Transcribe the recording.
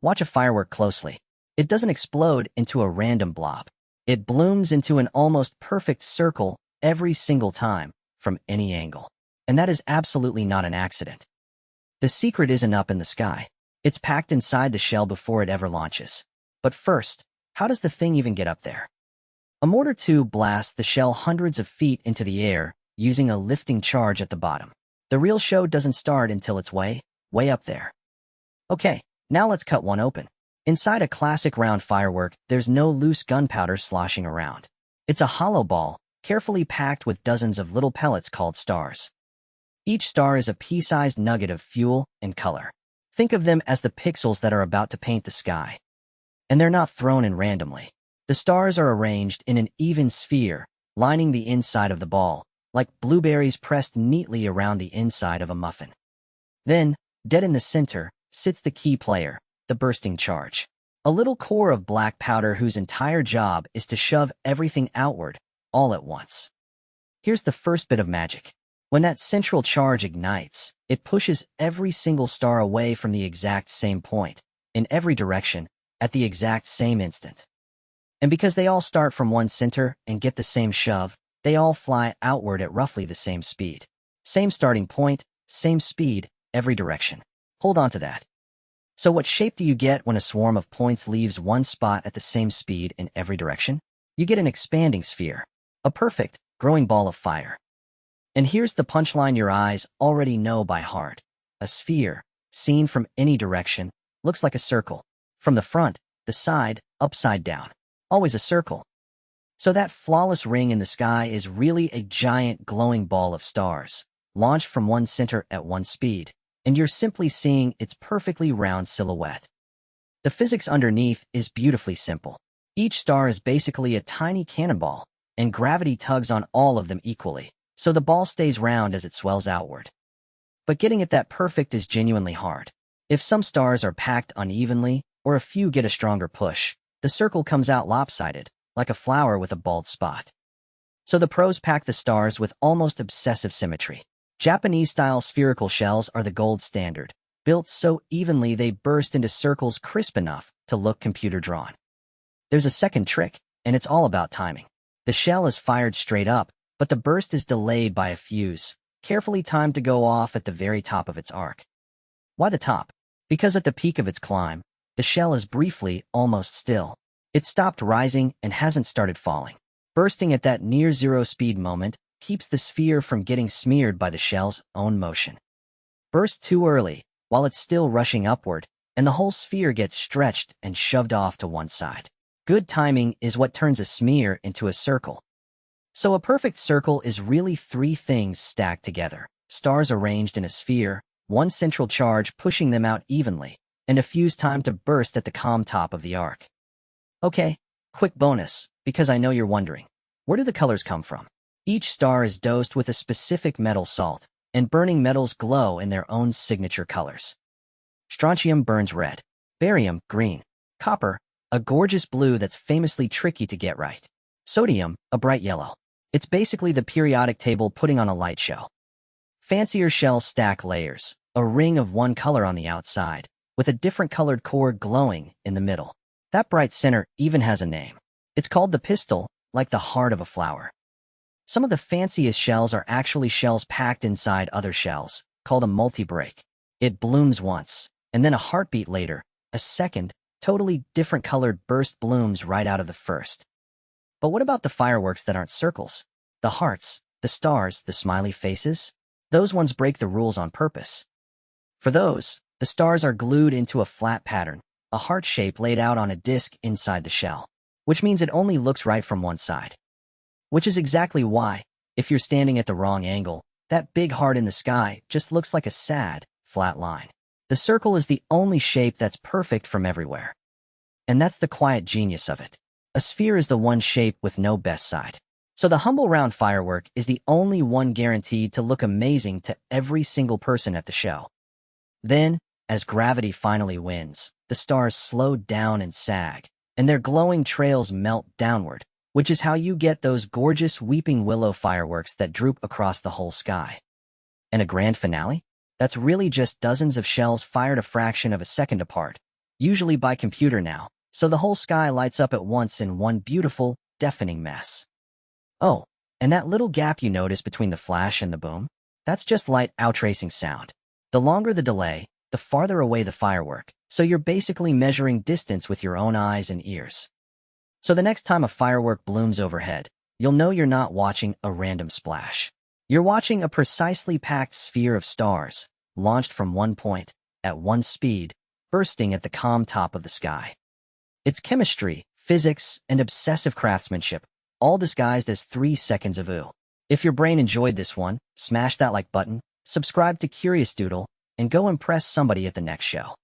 Watch a firework closely. It doesn't explode into a random blob. It blooms into an almost perfect circle every single time, from any angle. And that is absolutely not an accident. The secret isn't up in the sky. It's packed inside the shell before it ever launches. But first, how does the thing even get up there? A mortar tube blasts the shell hundreds of feet into the air using a lifting charge at the bottom. The real show doesn't start until it's way up there. Okay, now let's cut one open. Inside a classic round firework, there's no loose gunpowder sloshing around. It's a hollow ball, carefully packed with dozens of little pellets called stars. Each star is a pea-sized nugget of fuel and color. Think of them as the pixels that are about to paint the sky. And they're not thrown in randomly. The stars are arranged in an even sphere, lining the inside of the ball, like blueberries pressed neatly around the inside of a muffin. Then, dead in the center, sits the key player, the bursting charge. A little core of black powder whose entire job is to shove everything outward, all at once. Here's the first bit of magic. When that central charge ignites, it pushes every single star away from the exact same point, in every direction, at the exact same instant. And because they all start from one center and get the same shove, they all fly outward at roughly the same speed. Same starting point, same speed, every direction. Hold on to that. So what shape do you get when a swarm of points leaves one spot at the same speed in every direction? You get an expanding sphere. A perfect, growing ball of fire. And here's the punchline your eyes already know by heart. A sphere, seen from any direction, looks like a circle. From the front, the side, upside down. Always a circle. So that flawless ring in the sky is really a giant glowing ball of stars, launched from one center at one speed, and you're simply seeing its perfectly round silhouette. The physics underneath is beautifully simple. Each star is basically a tiny cannonball, and gravity tugs on all of them equally, so the ball stays round as it swells outward. But getting it that perfect is genuinely hard. If some stars are packed unevenly, or a few get a stronger push, the circle comes out lopsided, like a flower with a bald spot. So the pros pack the stars with almost obsessive symmetry. Japanese-style spherical shells are the gold standard, built so evenly they burst into circles crisp enough to look computer-drawn. There's a second trick, and it's all about timing. The shell is fired straight up, but the burst is delayed by a fuse, carefully timed to go off at the very top of its arc. Why the top? Because at the peak of its climb, the shell is briefly almost still. It stopped rising and hasn't started falling. Bursting at that near-zero speed moment keeps the sphere from getting smeared by the shell's own motion. Burst too early, while it's still rushing upward, and the whole sphere gets stretched and shoved off to one side. Good timing is what turns a smear into a circle. So a perfect circle is really three things stacked together. Stars arranged in a sphere, one central charge pushing them out evenly, and a fuse timed to burst at the calm top of the arc. Okay, quick bonus, because I know you're wondering. Where do the colors come from? Each star is dosed with a specific metal salt, and burning metals glow in their own signature colors. Strontium burns red. Barium, green. Copper, a gorgeous blue that's famously tricky to get right. Sodium, a bright yellow. It's basically the periodic table putting on a light show. Fancier shells stack layers, a ring of one color on the outside, with a different colored core glowing in the middle. That bright center even has a name. It's called the pistil, like the heart of a flower. Some of the fanciest shells are actually shells packed inside other shells, called a multi-break. It blooms once, and then a heartbeat later, a second, totally different colored burst blooms right out of the first. But what about the fireworks that aren't circles? The hearts, the stars, the smiley faces? Those ones break the rules on purpose. For those, the stars are glued into a flat pattern, a heart shape laid out on a disc inside the shell, which means it only looks right from one side. Which is exactly why, if you're standing at the wrong angle, that big heart in the sky just looks like a sad, flat line. The circle is the only shape that's perfect from everywhere. And that's the quiet genius of it. A sphere is the one shape with no best side. So the humble round firework is the only one guaranteed to look amazing to every single person at the show. Then, as gravity finally wins, the stars slow down and sag, and their glowing trails melt downward, which is how you get those gorgeous weeping willow fireworks that droop across the whole sky. And a grand finale? That's really just dozens of shells fired a fraction of a second apart, usually by computer now, so the whole sky lights up at once in one beautiful, deafening mess. Oh, and that little gap you notice between the flash and the boom? That's just light outracing sound. The longer the delay, the farther away the firework, so you're basically measuring distance with your own eyes and ears. So the next time a firework blooms overhead, you'll know you're not watching a random splash. You're watching a precisely packed sphere of stars, launched from one point, at one speed, bursting at the calm top of the sky. It's chemistry, physics, and obsessive craftsmanship, all disguised as 3 seconds of ooh. If your brain enjoyed this one, smash that like button, subscribe to Curious Doodle, and go impress somebody at the next show.